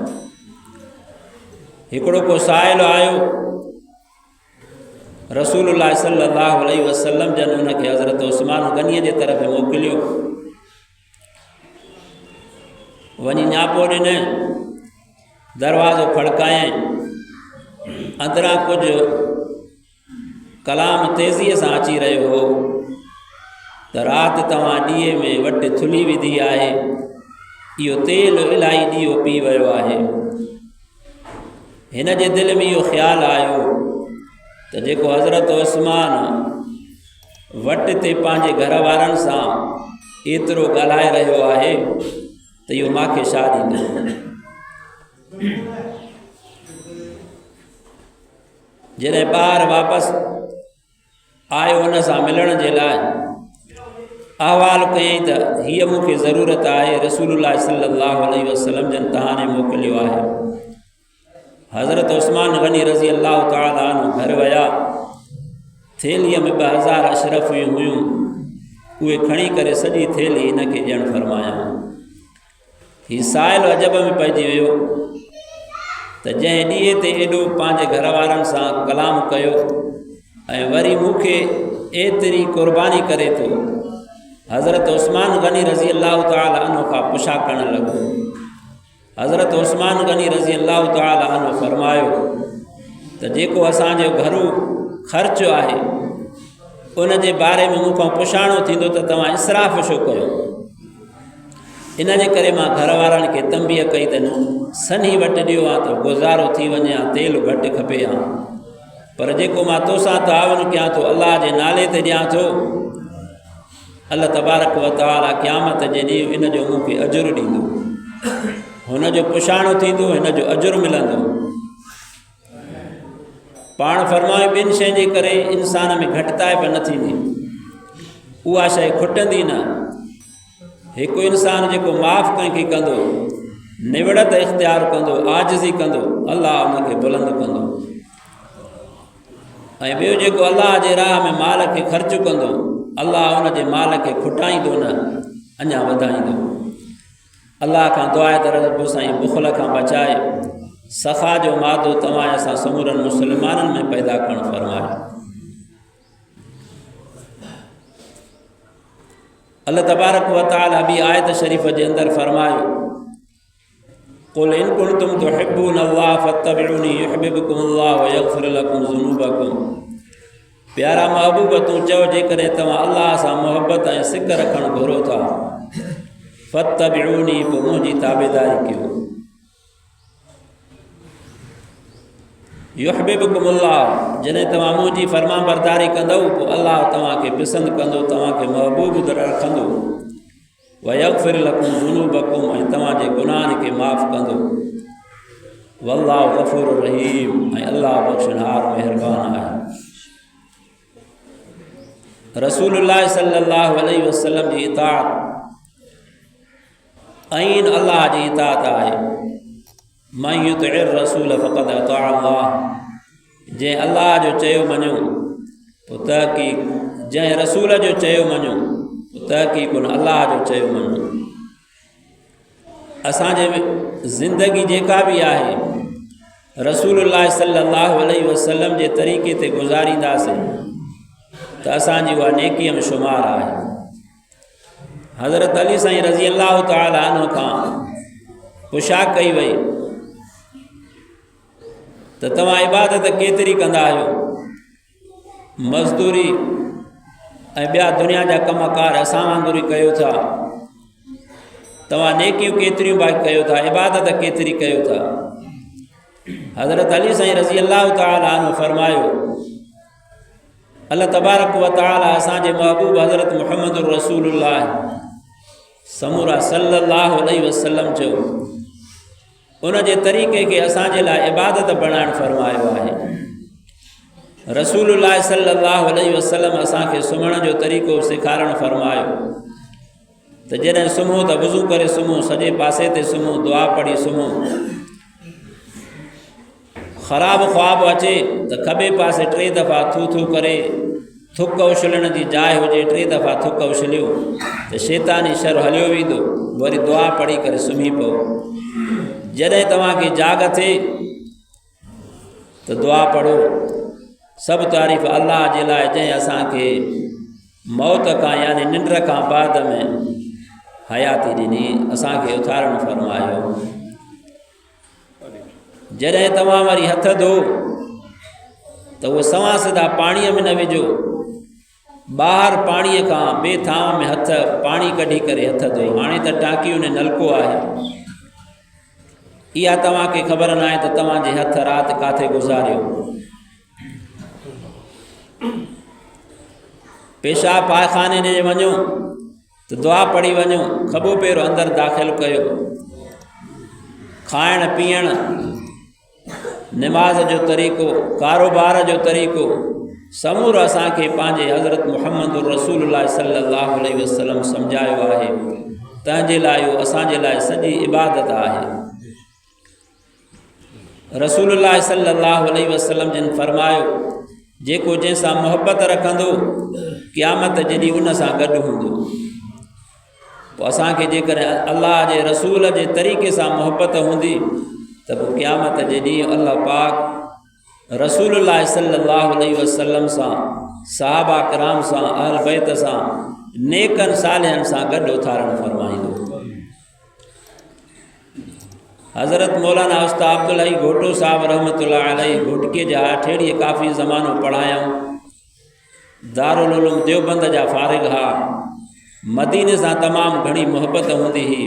हिकिड़ो को साइल आयो, रसूलुल्लाह सल्लल्लाहु अलैहि वसल्लम जन उनखे हज़रत उस्मान गनीअ जे तरफ़ मोकिलियो। वञी न्यापो ॾिनई, दरवाज़ो खड़कायई, अंदरां कुझु कलाम तेज़ीअ सां अची रहियो हो त राति तव्हां ॾीए में वटि थुली विधी आहे, इहो तेल इलाही ॾीओ पी वियो आहे। हिन जे दिलि में इहो ख़्यालु आयो त जेको हज़रत उस्मान वटि ते पंहिंजे घर वारनि सां एतिरो ॻाल्हाए रहियो आहे त इहो मूंखे छा ॾींदो। जॾहिं ॿार वापसि आयो उन सां मिलण जे लाइ, अहवाल कयईं त हीअ मूंखे ज़रूरत आहे, रसूलुल्लाह सल्लल्लाहु अलैहि वसल्लम जन तव्हां मोकिलियो आहे। हज़रत उस्मान गनी रज़ी अल्लाह ताला अन्हु घर विया। थेलीअ में 2000 अशरफ़ियूं हुयूं उहे खणी करे सॼी थेली इनखे ॾियणु फरमायां। ही साहिल अजब में पइजी वियो त जंहिं ॾींहं ते एॾो पंहिंजे घर वारनि सां कलाम कयो ऐं वरी मूंखे एतिरी क़ुर्बानी करे थो। हज़रत उस्मान गनी रज़ी अल्लाह ताला अन्हु खां पुछा करणु लॻो। हज़रत उस्मान गनी रज़ी अल्लाह ताला अन्हु फरमायो त जेको असांजो घरू ख़र्च आहे उन जे बारे में मूंखां पुछाणो थींदो त तव्हां इसराफ़ छो कयो। इन जे करे मां घर वारनि खे तंबीह कई त सनी वटि ॾियो आहे त गुज़ारो थी वञे हा, तेल घटि खपे हा, पर जेको मां तोसां तावन कयां थो अल्लाह जे नाले ते ॾियां थो, अल्लाह तबारक व तआला क़यामत जे ॾींहुं इन जो मूंखे अजुर ॾींदो। हुन जो पुछाणो थींदो, हिन जो अजुर मिलंदो। पाण फरमायो ॿिनि शयुनि जे करे इंसान में घटिताई बि न थींदी, उहा शइ खुटंदी न। हिकु इंसान जेको माफ़ कंहिंखे कंदो, निवड़त इख़्तियार कंदो, आजिज़ी कंदो, अल्लाह उनखे बुलंद कंदो। ऐं ॿियो जेको अल्लाह जे राह में माल खे ख़र्च कंदो, अल्लाह उन जे माल खे खुटाईंदो न, अञा वधाईंदो। अल्लाह खां दुआ त रब साईं बुख़ल खां बचाए, सख़ा जो मादो तव्हां असां समूरनि मुस्लमाननि में पैदा करणु फरमाए। अल्लाह तबारक व तआला ॿी आयत शरीफ़ जे अंदरि फरमायो, क़ुल इन कुंतुम तुहिब्बून अल्लाह फत्तबिऊनी युहिब्बुकुमुल्लाह व यग़फिर लकुम ज़ुनूबकुम। प्यारा महबूब तूं चओ जेकॾहिं तव्हां अल्लाह सां मोहबत ऐं सिक रखणु घुरो था, फत्तबिऊनी, पोइ मुंहिंजी ताबेदारी कयो। युहिब्बुकुमुल्लाह, जॾहिं तव्हां मुंहिंजी फर्मा बरदारी कंदव पोइ अल्लाह तव्हांखे पसंदि कंदो, तव्हांखे महबूब रखंदो। व यग़फिर लकुम ज़ुनूबकुम, ऐं तव्हांजे गुनाहनि खे माफ़ कंदो। वल्लाहु गफ़ूर रहीम, ऐं अल्लाह बख़्शनहार महिरबान आहे। रसूलुल्लाह सल्लल्लाहु अलैहि वसल्लम जी इताअत ऐं अल्लाह जी इताअत आहे। मन युतिइर रसूल फ़क़द अता अल्लाह, जंहिं अल्लाह जो चयो मञो पोइ तहक़ीक़, जंहिं रसूल जो चयो मञो पोइ तहक़ीक़ उन अल्लाह जो चयो मञो। असांजे ज़िंदगी जेका बि आहे रसूलुल्लाह सल्लल्लाहु अलैहि वसल्लम जे तरीक़े ते गुज़ारींदासीं त असांजी उहा नेकीअ में शुमार आहे। हज़रत अली साईं रज़ी अल्लाह ताला अन्हु खां पुछा कई वई त तव्हां इबादत केतिरी कंदा आहियो, मज़दूरी ऐं ॿिया दुनिया जा कमकार असां वांगुरु ई कयो था, तव्हां नेकियूं केतिरियूं भाई कयो था, इबादत केतिरी कयो था। हज़रत अली साईं रज़ी अल्लाह ताला अन्हु फरमायो, अल्लाह तबारक व तआला असांजे महबूब हज़रत मुहम्मद रसूलुल्लाह समूरा सल्लल्लाहु अलैहि वसल्लम जो उन जे तरीक़े खे असांजे लाइ इबादत बणाइणु फरमायो आहे। रसूलुल्लाह सल्लल्लाहु अलैहि वसल्लम असांखे सुम्हण जो तरीक़ो सेखारणु फरमायो त जॾहिं सुम्हो त वज़ू करे सुम्हो, सॼे पासे ते सुम्हो, दुआ पढ़ी सुम्हो। ख़राबु ख्वाबु अचे त खॿे पासे 3 दफ़ा थू थू करे, थुक उछलण जी जाइ हुजे 3 दफ़ा थुक उछलियो त शैतानी शर हलियो वेंदो, वरी दुआ पढ़ी करे सुम्ही पओ। जॾहिं तव्हांखे जाग थिए त दुआ पढ़ो। सभु तारीफ़ अल्लाह जे लाइ जंहिं असांखे मौत खां यानी निंड खां बाद में हयाती ॾिनी, असांखे उथारणु फरमायो। जॾहिं तव्हां वरी हथ धो त उहो सवा सिधा पाणीअ में न विझो, ॿाहिरि पाणीअ खां ॿिए थांव में हथ पाणी कढी करे हथ धो। हाणे त टांकियूं ने नलको आहे, इहा तव्हांखे ख़बर न आहे त तव्हांजे हथ राति किथे गुज़ारियो। पेशाब पायखाने ॾे वञो त दुआ पढ़ी वञो, खॿो पेरो अंदरि दाख़िल कयो। खाइण पीअण, निमाज़ जो तरीक़ो, कारोबार जो तरीक़ो समूरो असांखे पंहिंजे हज़रत मुहम्मद रसूलुल्लाह सल्लल्लाहु अलैहि वसल्लम सम्झायो आहे। तंहिंजे लाइ उहो असांजे लाइ सॼी इबादत आहे। रसूलुल्लाह सल्लल्लाहु अलैहि वसल्लम जिन फरमायो, जेको जंहिंसां मोहबत रखंदो क़यामत जॾहिं उन सां गॾु हूंदो। पोइ असांखे जेकर अल्लाह जे रसूल जे तरीक़े सां मुहबत हूंदी त पोइ क़यामत जे ॾींहुं अल्लाह पाक रसूलुल्लाह सल्लल्लाहु अलैहि वसल्लम सां, सहाबा किराम सां, अहल बैत सां, नेकनि सालिहनि सां गॾु उथारण फरमाईंदो। हज़रत मौलाना उस्ताद अब्दुल हई घोटो साहब रहमतुल्लाह अलैहि घोटके जा अठेड़ीअ काफ़ी ज़मानो पढ़ायऊं। दारुल उलूम देवबंद जा फ़ारिग़ हा। मदीने सां तमामु घणी मुहबत हूंदी हुई।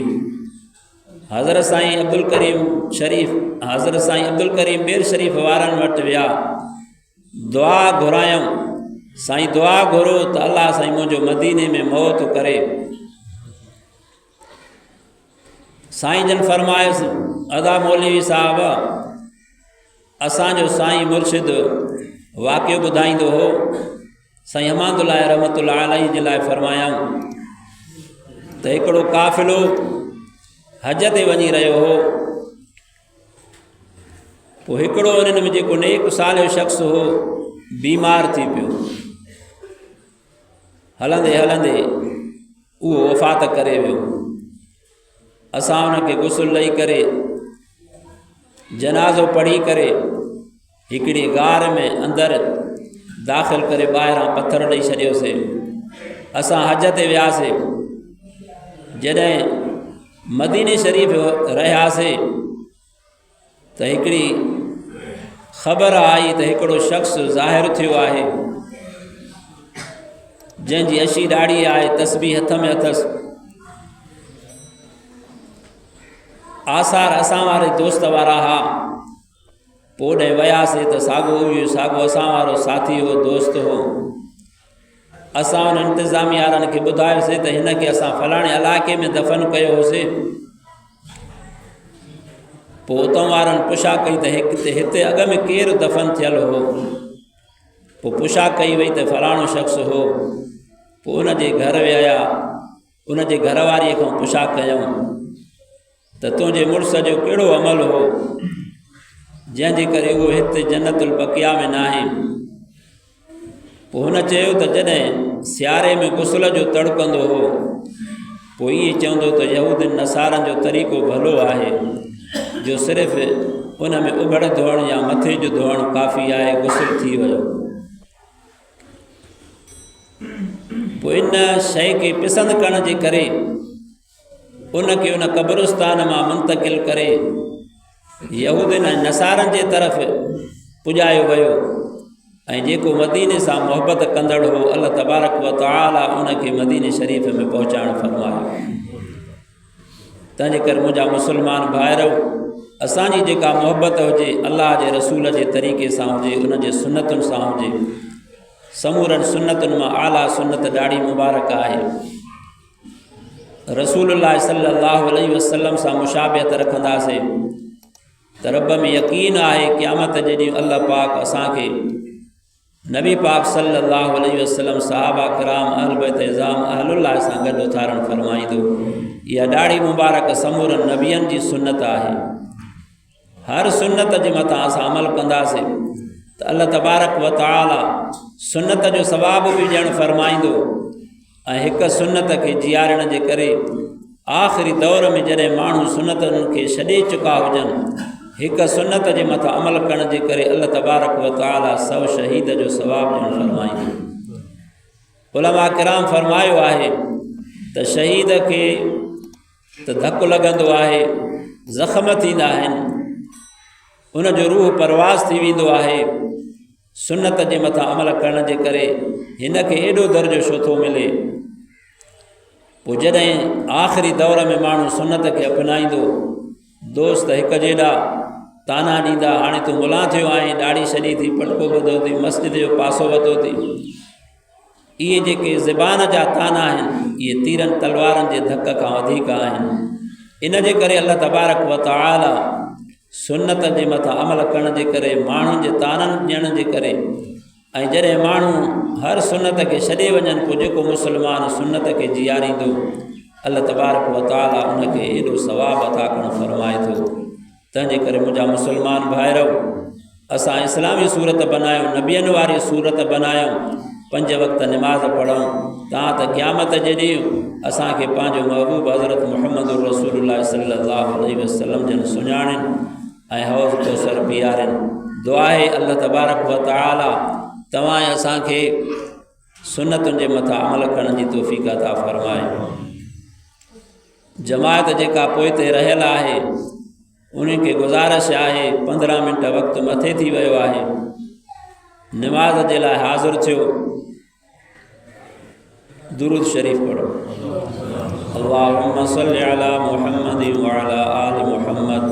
हज़रत साईं अब्दुल करीम शरीफ़, हज़रत साईं अब्दुल करीम बेर शरीफ़ वारनि वटि विया, दुआ घुरायूं, साईं दुआ घुरो त अल्लाह साईं मुंहिंजो मदीने में मौत करे। साईं जन फरमायुसि, अदा मौलवी साहब, असांजो साईं मुर्शिद वाक़ियो ॿुधाईंदो हो। साईं हमादुल्लाह रहमतुल्लाह अलैहि जे लाइ फरमायाऊं त हिकिड़ो काफ़िलो हज ते वञी रहियो हो। पोइ हिकिड़ो उन्हनि में जेको नेक सालियो शख़्स हो बीमार थी पियो। हलंदे हलंदे उहो वफ़ात करे वियो। असां उनखे गुस्ल ॾेई करे, जनाज़ो पढ़ी करे हिकिड़ी गार में अंदरि दाख़िल करे ॿाहिरां पथर ॾेई छॾियोसीं। असां हज ते वियासीं। जॾहिं मदीने शरीफ़ रहियासीं त हिकिड़ी ख़बर आई त हिकिड़ो शख़्स ज़ाहिर थियो आहे, जंहिंजी अशी ॾाढ़ी आहे, तस्बीह हथ में अथसि। आसार असां वारे दोस्त वारा हा। पोइ ॾे वियासीं त साॻो असां वारो साथी हो, दोस्त हो। असां उन इंतिज़ामिया वारनि खे ॿुधायोसीं त हिन खे असां फलाणे इलाइक़े में दफ़न कयो होसीं। पोइ उतां वारनि पुछा कई त हिते अॻ में केरु दफ़न थियल हो। पोइ पुछा कई वई त फलाणो शख़्स हो। पोइ उनजे घर विया, उनजे घरवारीअ खां पुछा कयूं त तुंहिंजे मुड़ुस जो कहिड़ो अमल हो जंहिंजे करे उहो हिते जन्नतुल बक़िया में न आहे। पोइ हुन चयो त जॾहिं सियारे में गुस्ल जो तड़कंदो हो, पोइ इहे चवंदो त यहूदनि नसारनि जो तरीक़ो भलो आहे जो सिर्फ़ु उन में उभड़ धोअण या मथे जो धोअण काफ़ी आहे, गुस्ल थी वियो। पोइ इन शइ खे पसंदि करण जे करे उनखे उन क़ब्रिस्तान मां मुंतकिल करे यहूदनि ऐं नसारनि जे तरफ़ पुॼायो वियो। ऐं जेको मदीने सां मुहबत कंदड़ हो, अल्लाह तबारक व तआला उनखे मदीने शरीफ़ में पहुचाइण फरमायो। तंहिंजे करे मुंहिंजा मुस्लमान भाइरो, असांजी जेका मुहबत हुजे अल्लाह जे रसूल जे तरीक़े सां हुजे, उन जे सुन्नतुनि सां हुजे। समूरनि सुन्नतुनि मां आला सुन्नत ॾाढी मुबारक आहे। रसूलुल्लाह सल्लल्लाहु अलैहि वसल्लम सां मुशाबियत रखंदासीं त रब में यकीन आहे क़यामत जे ॾींहुं अल्लाह पाक असांखे नबी पाक सल्लल्लाहु अलैहि वसल्लम, सहाबा किराम, अहल बैत इज़ाम, अहलुल्लाह सां गॾु उथारण फरमाईंदो। इहा ॾाढी मुबारक समूरनि नबियनि जी सुन्नत आहे। हर सुन्नत जे मथां असां अमल कंदासीं त अल्लाह तबारक व तआला सुन्नत जो सवाब बि ॾियणु फरमाईंदो। ऐं हिकु सुन्नत खे जीआरण जे करे आख़िरी दौर में जॾहिं माण्हू सुन्नतनि खे छॾे चुका हुजनि, हिकु सुन्नत जे मथां अमल करण जे करे अल्लाह तबारक व तआला 100 शहीद जो सवाब ॾियणु फरमाईंदो। उलमा किराम फरमायो आहे त शहीद खे त धकु लॻंदो आहे, ज़ख़्म थींदा आहिनि, उनजो रूह परवाज़ थी वेंदो आहे। सुन्नत जे मथां अमल करण जे करे हिन खे एॾो दर्जो छो थो मिले। पोइ जॾहिं आख़िरी दौर में माण्हू सुन्नत खे अपनाईंदो, दोस्त हिकु जेॾा ताना ॾींदा, हाणे तूं मुला थियो आहीं, ॾाढ़ी छॾी थी, पटको ॿधो थी, मस्जिद जो पासो वरितो थी। इहे जेके ज़बान जा ताना आहिनि, इहे तीरनि तलवारनि जे धक खां वधीक आहिनि। इन जे करे अल्लाह तबारक व तआला सुन्नत जे मथां अमल करण जे करे, माण्हुनि जे ताननि ॾियण जे करे, ऐं जॾहिं माण्हू हर सुन्नत खे छॾे वञनि, पोइ जेको मुस्लमान सुन्नत खे जीआरींदो, अल्लाह तबारक व तआला उनखे एॾो सवाबु अता करणु फरमाए थो। तंहिंजे करे मुंहिंजा मुस्लमान भाइरो, असां इस्लामी सूरत बनायूं, नबियनि वारी सूरत बनायूं, 5 वक़्त निमाज़ पढ़ूं तां त क़यामत जे ॾींहुं असांखे पंहिंजो महबूब हज़रत मुहम्मद रसूलुल्लाह सल्लल्लाहु अलैहि वसल्लम जन सुञाणनि ऐं हौज़ कौसर पीआरनि। दुआ आहे अल्लाह तबारक व तआला तव्हां असांखे सुन्नतुनि जे मथां अमल करण जी तौफ़ीक़ अता फ़रमाए। जमात जेका पोइ ते रहियल आहे उन्हनि खे गुज़ारिश आहे 15 मिंट वक़्तु मथे थी वियो आहे, निमाज़ जे लाइ हाज़िर थियो। दुरूद शरीफ़ पढ़ो। अल्लाहुम्मा सल्लि अला मुहम्मद व अला आलि मुहम्मद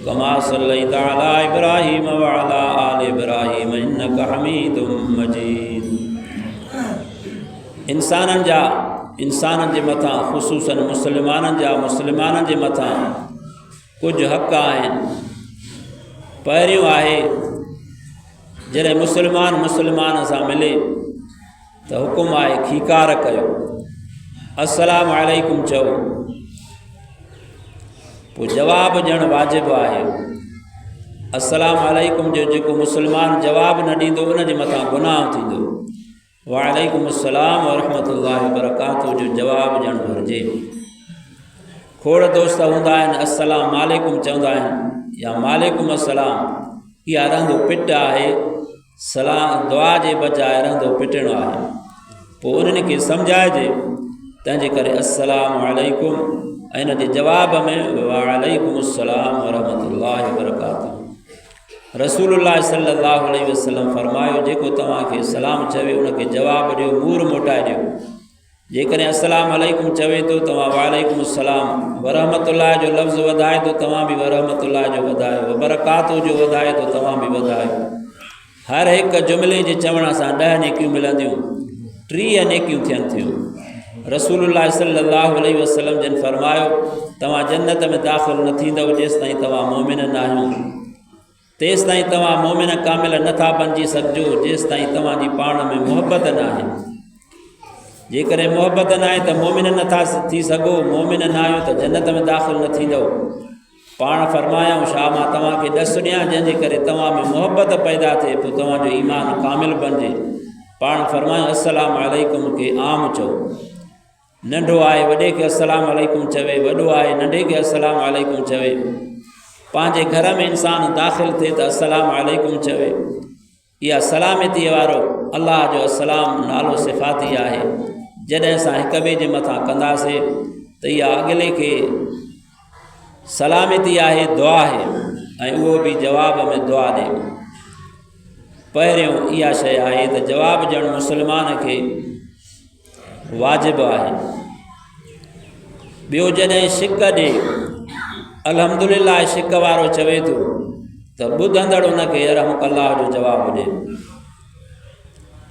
कमा सल्लैता अला इब्राहीम व अला आलि इब्राहीम इन्नका हमीदुम मजीद। इंसाननि जे मथां ख़ुसूसन मुस्लिमाननि जे मथां कुझु हक़ आहिनि। पहिरियों आहे जॾहिं मुस्लमान सां मिले त हुकुम आहे खीकार कयो, अस्सलामु अलैकुम चओ। पोइ जवाबु ॾियणु वाजिबु आहे। अस्सलामु अलैकुम जो जेको मुस्लमान जवाबु न ॾींदो उन जे मथां गुनाह थींदो। वालेकुम अस्सलाम वरहमतुल्लाहि वबरकातुहू जो जवाबु ॾियणु घुरिजे। खोड़ दोस्त हूंदा आहिनि अस्सलाम वालेकुम चवंदा आहिनि या वालेकुम अस्सलाम, इहा रहंदो पिट आहे। सलाम दुआ जे बजाए रहंदो पिटणो आहे। पोइ उन्हनि खे सम्झाइजे, तंहिंजे करे अस्सलामु अलैकुम ऐं इन जे जवाब में वालेकुम अस्सलाम वरहमतुल्लाहि वबरकातुहू। रसूलुल्लाह सल्लल्लाहु अलैहि वसल्लम फरमायो, जेको तव्हांखे सलाम चवे उनखे जवाबु ॾियो, मूर मोटाए ॾियो। जेकॾहिं अस्सलामु अलैकुम चवे थो तव्हां वालेकुम अस्सलाम, वरहमतुल्लाह जो लफ़्ज़ वधाए थो तव्हां बि वरहमतुल्लाह जो वधायो, वबरकातुहू जो वधाए थो तव्हां बि वधायो। हर हिकु जुमिले जे चवण सां 10 नेकियूं मिलंदियूं, 30 नेकियूं थियनि थियूं। रसूलुल्लाह सल्लल्लाहु अलैहि वसल्लम जन फरमायो, तव्हां जन्नत में दाख़िल न थींदव जेसिताईं तव्हां मोमिन न आहियो। तेसिताईं तव्हां मोमिन कामिल नथा बणिजी सघिजो जेसिताईं तव्हांजी पाण में मुहबत न आहे। जेकॾहिं मुहबत न आहे त मोमिन नथा थी सघो, मोमिन न आहियो त जन्नत में दाख़िल न थींदव। पाण फरमायूं छा मां तव्हांखे ॾस ॾियां जंहिंजे करे तव्हां में मुहबत पैदा थिए, पोइ तव्हांजो ईमान कामिल बणिजे। पाण फरमायूं अस्सलामु अलैकुम खे आम चओ। नंढो आहे वॾे खे अस्सलामु अलैकुम चवे, वॾो आहे नंढे खे अस्सलामु अलैकुम चवे। पंहिंजे घर में इंसानु दाख़िल थिए त अस्सलामु अलैकुम चवे। इहा सलामतीअ वारो अल्लाह जो अस्सलाम नालो सिफ़ाती आहे। जॾहिं असां हिक ॿिए जे मथां कंदासीं त इहा अॻिले खे सलामती आहे, दुआ आहे ऐं उहो बि जवाब में दुआ ॾे। पहिरियों इहा शइ आहे त जवाबु ॾियणु मुस्लमान खे वाजिबु आहे। ॿियो जॾहिं शिक ॾे, अल्हम्दुलिल्लाह शिक वारो चवे थो त ॿुधंदड़ उनखे रहम अल्लाह जो जवाबु ॾे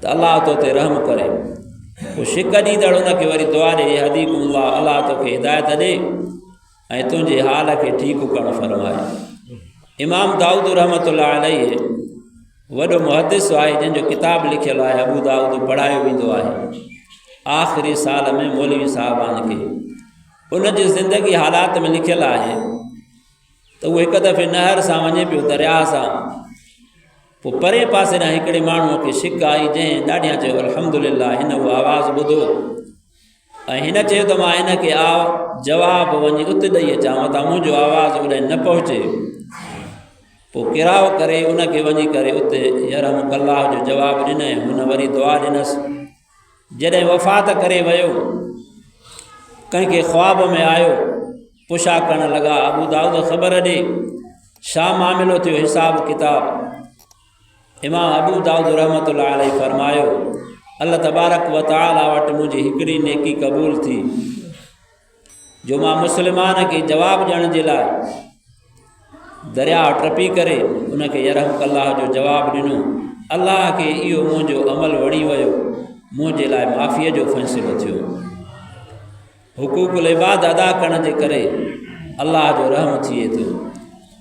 त अल्लाह तो ते रहम करे। पोइ शिक ॾींदड़ उनखे वरी दुआ ॾे, हदीकुमुल्लाह, अल्लाह तोखे हिदायत ॾे ऐं तुंहिंजे हाल खे ठीकु करणु फरमाए। इमाम दाऊद रहमतुल्लाह अलैहि वॾो मुहद्दिस आहे जंहिंजो किताबु लिखियलु आहे, अबू दाऊद पढ़ायो वेंदो आहे आख़िरी साल में मौलवी साहिबान खे। उन जी ज़िंदगी हालात में लिखियलु आहे त उहो हिकु दफ़े नहर सां वञे पियो, दरिया सां। पोइ परे पासे ॾांहुं हिकिड़े माण्हूअ खे शिक आई, जंहिं ॾाढियां चयो अल्हम्दुलिल्लाह हिन उहा आवाज़ु ॿुधो ऐं हिन चयो त मां हिन खे जवाबु वञी उते ॾेई अचां मथां मुंहिंजो आवाज़ु होॾे न पहुचे। पोइ किराओ करे उनखे वञी करे उते यरहम अल्लाह जो जवाबु ॾिनई। हुन वरी दुआ ॾिनसि। जॾहिं वफ़ात करे वियो, कंहिंखे ख्वाब में आयो, पुछा करणु लॻा, अबू दाऊद ख़बर ॾे छा मामिलो थियो, हिसाब किताब। इमाम अबू दाऊद रहमतुल्लाह अलैहि फरमायो, अल्लाह तबारक व तआला वटि मुंहिंजी हिकिड़ी नेकी क़बूल थी जो मां मुस्लमान खे जवाबु ॾियण जे लाइ दरिया टपी करे उनखे यरहम अल्लाह जो जवाबु ॾिनो। अल्लाह खे इहो मुंहिंजो अमल वणी वियो, मुंहिंजे लाइ माफ़ीअ जो फ़ैसिलो थियो। हुकूकुल इबाद अदा करण जे करे अल्लाह जो रहम थिए थो।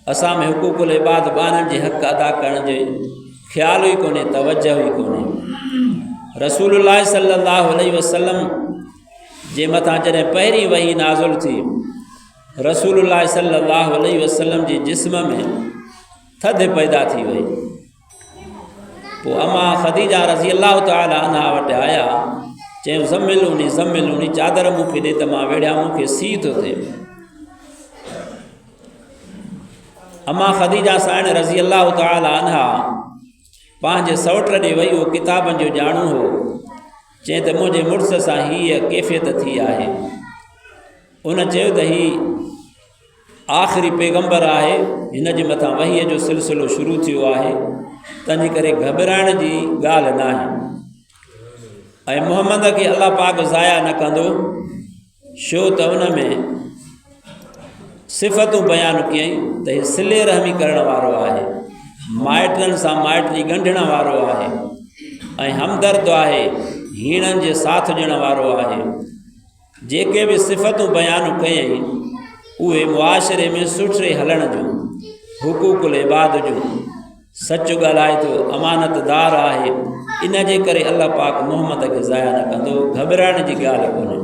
असां में हुकूकुल इबाद ॿारनि जे हक़ अदा करण जो ख़्यालु ई कोन्हे, तवजह ई कोन्हे। रसूलुल्लाह सल्लल्लाहु अलैहि वसल्लम जे मथां जॾहिं पहिरीं वही नाज़ुल थी, रसूलुल्लाह सल्लल्लाहु अलैहि वसल्लम जे जिस्म में थधि पैदा थी वई। पोइ अमा ख़दीजा रज़ी अल्लाह ताला अन्हा वटि आया, चयूं ज़मिलूनी चादर मूंखे ॾे त मां वेड़िया, मूंखे सी थो थिए। अमा ख़दीजा साइण रज़ी अल्लाह ताला अन्हा पंहिंजे सौट ॾे वई, उहो किताबनि जो ॼाणू हो, चई त मुंहिंजे मुड़ुस सां हीअ कैफ़ियत थी आहे। उन चयो त हीअ आख़िरी पैगम्बर आहे, हिन जे मथां वहीअ जो सिलसिलो शुरू थियो आहे, तंहिंजे करे घबराइण जी ॻाल्हि न आहे। ऐं मुहम्मद खे अलाह पाक ज़ाया न कंदो, छो त उन में सिफ़तूं बयानु कयईं त हीउ सिले रहमी करण वारो आहे, माइटनि सां माइटरी ॻंढण वारो आहे, ऐं हमदर्द आहे, हीणनि जे साथ ॾियण वारो आहे। जेके बि सिफ़तूं बयानु कयईं उहे मुआशिरे में सुठे हलण जूं, हुकूकुल इबाद जूं, सच ॻाल्हाए थो, अमानतदार आहे। इन जे करे अल्लाह पाक मुहम्मद खे ज़ाया न कंदो, घबराइण जी ॻाल्हि कोन्हे।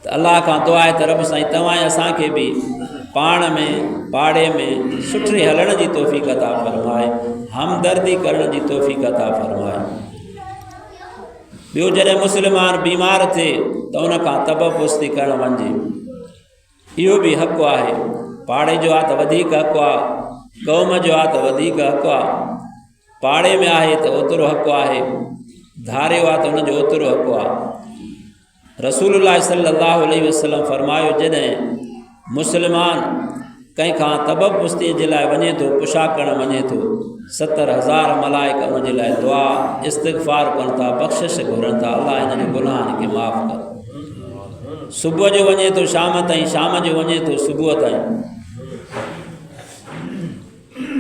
त अल्लाह खां दुआ आहे त रब साईं तव्हां असांखे बि पाण में पाड़े में सुठे हलण जी तौफ़ीक़ अता फ़रमाए, हमदर्दी करण जी तौफ़ीक़ अता फ़रमाए। ॿियो, जॾहिं मुस्लमान बीमार थिए त उन खां तबपुस्ती करणु वञिजे, इहो बि हक़ु आहे। पाड़े जो आहे त वधीक हक़ु आहे, क़ौम जो आहे त वधीक हक़ु आहे, पाड़े में आहे त ओतिरो हक़ु आहे, धारियो आहे त उनजो ओतिरो हक़ु आहे। रसूलुल्लाह सल्लल्लाहु अलैहि वसल्लम फरमायो, जॾहिं मुस्लमान कंहिंखां तबपुस्तीअ जे लाइ वञे थो, पुछा करणु वञे थो, 70,000 मलाइक उन जे लाइ दुआ इस्तिग़फ़ार कनि था, बख़्शिश घुरनि था, अल्लाह हिन जे गुनाहनि खे माफ़ कर। सुबुह जो वञे थो शाम ताईं, शाम जो वञे थो सुबुह ताईं।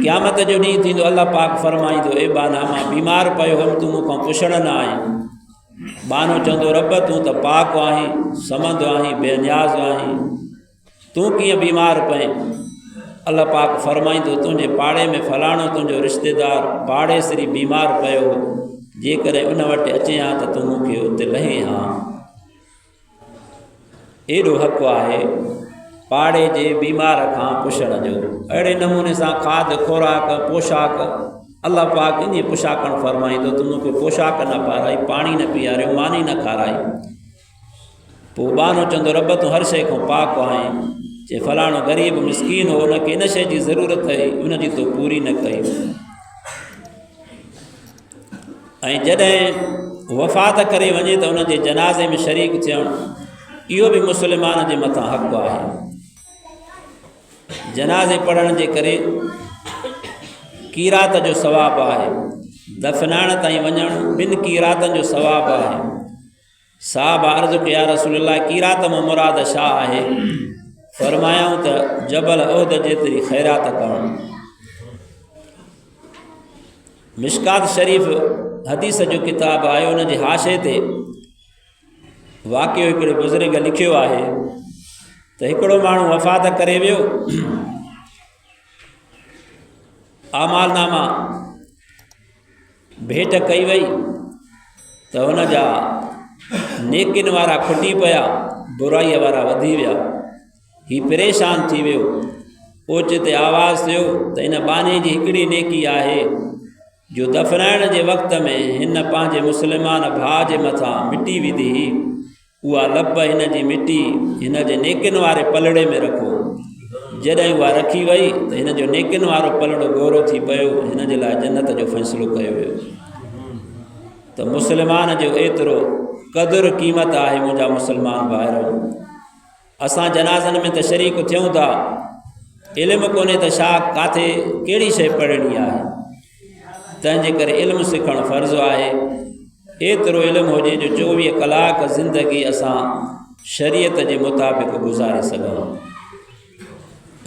क़यामत जो ॾींहुं थींदो, अल्लाह पाक फरमाईंदो, ए बाना मां बीमार पियो हुअमि, तूं मूंखां पुछण न आई। बानो चवंदो, रब तूं त पाक आहीं, समंद आहीं, बेनियाज़ आहीं, तूं कीअं बीमार पए? अल्लाह पाक फरमाईंदो, तुंहिंजे पाड़े में फलाणो तुंहिंजो रिश्तेदार पाड़ेसरी बीमार पियो, जेकॾहिं उन वटि अचे हा त तूं मूंखे उते लहे हा। एॾो हक़ु आहे पाड़े जे बीमार खां पुछण जो। अहिड़े नमूने सां खाद खुराक पोशाक, अल्लाह पाक इन पोशाकनि फरमाईंदो, तूं मूंखे पोशाक न पाराई, पाणी न पीआरियो, मानी न खाराई। पोइ बानो चवंदो, रब तूं हर शइ खां पाक आहीं। जे फलाणो ग़रीब मिसकीन हो, उनखे इन शइ जी ज़रूरत हुई, उनजी तो पूरी न कई। ऐं जॾहिं वफ़ात करे वञे त उनजे जनाज़े में शरीक थियणु, इहो बि मुस्लमान जे मथां हक़ु आहे। जनाज़े पढ़ण जे करे क़ीरात जो सवाबु आहे, दफ़नाइण ताईं वञणु 2 क़ीरातनि जो सवाबु आहे। साहब अर्ज़ु कया, रसूलल्लाह क़ीरात मां मुराद छा आहे? फरमायाऊं त जबल उहद जेतिरी ख़ैरात करणु। मिशकात शरीफ़ हदीस जो किताब आयो, उन जे हाशे ते वाक़ियो हिकिड़े बुज़ुर्ग लिखियो आहे त हिकिड़ो माण्हू वफ़ात करे वियो, आमालनामा भेट कई वई त हुन जा नेकिन वारा खुटी पिया, बुराईअ वारा वधी विया। हीउ परेशान थी वियो, ओचिते आवाज़ थियो त इन बाने जी हिकिड़ी नेकी आहे जो दफ़नाइण जे वक़्त में हिन पंहिंजे मुस्लमान भाउ जे मथां मिटी विधी, उहा लप हिन जी मिटी हिन जे नेकिन वारे पलड़े में रखो। जॾहिं उहा रखी वई त हिन जो नेकिन वारो पलड़ो ॻोरो थी पियो, हिन जे लाइ जन्नत जो फ़ैसिलो कयो वियो। त मुस्लमान जो एतिरो क़दुरु क़ीमत आहे। मुंहिंजा मुस्लमान भाइरो, असां जनाज़नि में त शरीक थियूं था, इल्मु कोन्हे त छा किथे कहिड़ी शइ पढ़णी आहे, तंहिंजे करे इल्मु सिखणु फ़र्ज़ु आहे। एतिरो इल्मु हुजे जो 24 कलाक ज़िंदगी असां शरीयत जे मुताबिक़ गुज़ारे सघूं।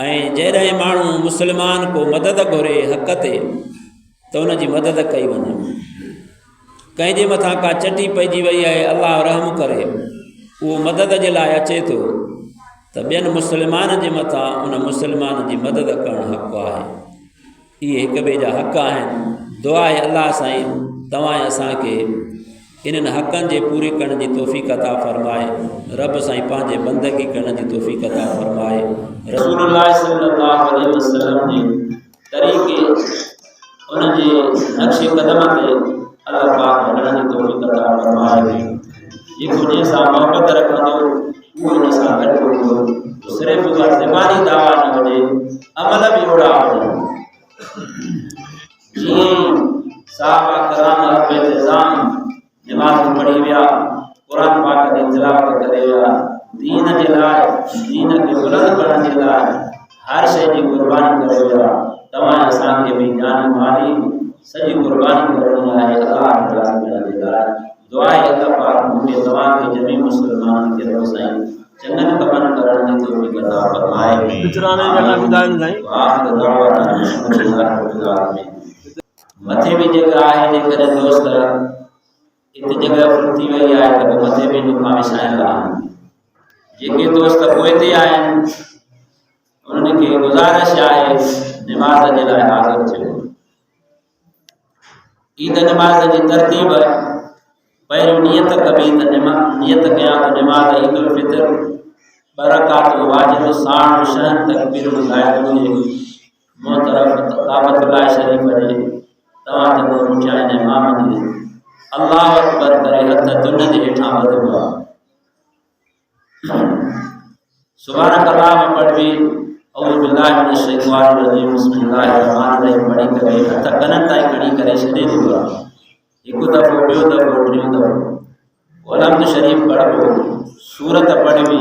ऐं जॾहिं माण्हू मुस्लमान को मदद घुरे हक़ ते त उन जी मदद कई वञे। कंहिंजे मथां का चटी पइजी वई आहे, अल्लाह रहम करे, उहो मदद जे लाइ अचे थो त ॿियनि मुस्लमान जे मथां उन मुस्लमान जी मदद करणु हक़ु आहे। इहे हिक ॿिए जा हक़ आहिनि। दुआ आहे अल्लाह साईं तव्हां असांखे इन्हनि हक़नि जे पूरी करण जी तौफ़ीक़ अता फ़रमाए। रब साईं पंहिंजे बंदगी करण जी तौफ़ीक़ अता फ़रमाए। रसूलुल्लाह सल्लल्लाहु अलैहि वसल्लम जे तरीक़े उनके नक्शे कदम ते अल्लाह पाक हलण जी तौफीक अता फरमाए। जेको जैसा मोहब्बत रखंदो वो उन सां गॾु हूंदो। सिर्फ़ उहा ज़बानी दावा न हुजे, अमल भी ओड़ा हुजनि। जीअं साहबा कराम बेइल्ज़ाम नमाज़ पढ़ी विया, कुरान पाक जी तिलावत करे विया, दीन जे लाइ, दीन खे बुलंद करण जे लाइ हर शइ जी कुर्बानी करे विया। तव्हां असांखे बि जानी माली सॼी कुर्बानी करणी आहे अल्लाह राज़ी करण जे लाइ। दुआ आहे अल्लाह पाक मूंखे तव्हांखे जमी मुस्लमाननि खे रब साईं चङनि कमनि करण जी तौफ़ीक़ अता फरमाए। मथे भी जगह आहे जेकॾहिं दोस्त हिते जगह फुर्ती वई आहे त मथे भी नुका विछाइणा आहिनि। जेके दोस्त पोइ ते आहिनि उन्हनि खे गुज़ारिश आहे नमाज़ जे लाइ हाज़िर थियो। ईद नमाज़ जी तरतीब पहिरियों नियत कबी त नियत कयां त नमाज़ ईद उल फितर बरकात वाजिब साण शहन तकबीर ज़ाहिर हुजे। मोहतरम काबतुल्लाह शरीफ जे तव्हां जो मुचाइन इमाम जी अल्लाह अकबर करे हथ दुन जे हेठां वधबो आहे। सुभानक अल्लाह पढ़बी औज़ु बिल्लाहि मिनश शैतानिर रजीम बिस्मिल्लाहिर रहमानिर रहीम पढ़ी करे हथ कननि ताईं खणी करे छॾे ॾिबो आहे। हिकु दफ़ो, ॿियो दफ़ो, टियों दफ़ो अलहम्द शरीफ़ पढ़बो, सूरत पढ़बी,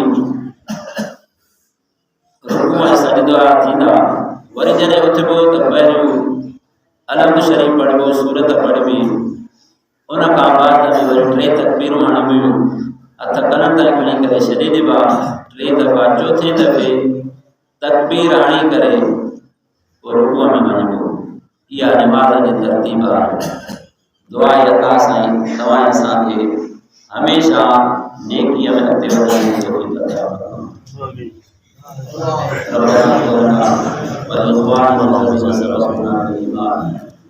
रुकू ऐं सजदा थींदा। वरी जॾहिं उथबो त पहिरियों अलहम्द शरीफ़ पढ़बो, सूरत पढ़बी, उन खां बाद वरी 3 तकबीरूं हणबियूं, हथ कननि ताईं खणी करे छॾे ॾिबा 3 दफ़ा। चौथे दफ़े तकबीर हणी करे पोइ रुकूअ में वञिबो। इहा नमाज़ जी तरतीब आहे। दुआ आहे अल्लाह साईं तव्हां असांखे हमेशा नेकीअ में अॻिते वधण जी तौफ़ीक़ अता फरमाए।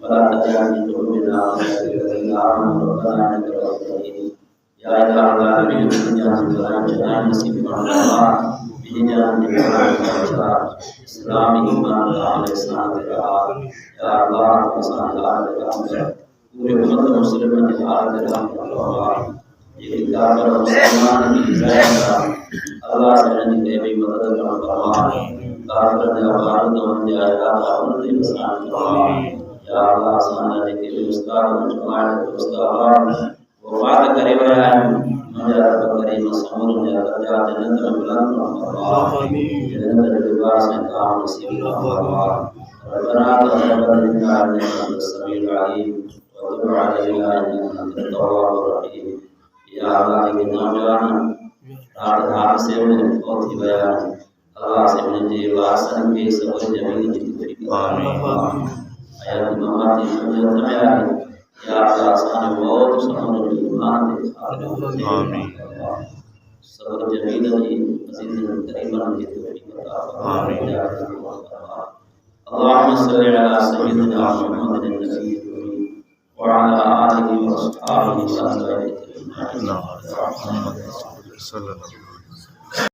ولا تجعل في قلوبنا غلا للذين آمنوا ربنا إنك رؤوف رحيم يا إله العالمين بجاه الكلام جلال نصيب الله بجاه الكلام جلال إسلام إيمان عمل إسلام الرعاة يا الله وصل على الأمر पूरे उम्मत मुस्लिम के हाल में अल्लाह ये काफिर मुसलमान की इज़्ज़त अल्लाह से ने भी मदद फरमा। काफिर ने भारत में जाया उन्हें इंसान या अल्लाह साना के उस्ताद मुजमात उस्ताद वफात करे हुआ है मुझे रब करीम समूर में दर्जा जन्नत में बुलंद फरमा। जन्नत के लिबास में काम नसीब फरमा। रब्बना तक़ब्बल मिन्ना इन्नका अंtas-समीउल अलीम وتب علينا إنك أنت التواب الرحيم يا الله के नौजवान रात हादसे में बहुत ही बयान अल्लाह से मुझे वासन के सब जमीन की तौफीक आमीन। आया ममाती सुन्नत में आए या अल्लाह साने बहुत समर ईमान दे आमीन। सब जमीन की अजीज करीमन की तौफीक आमीन। अल्लाहुम्मा सल्लि अला सय्यिदिना मुहम्मदिन नबी وعلى آله وأصحابه وسلم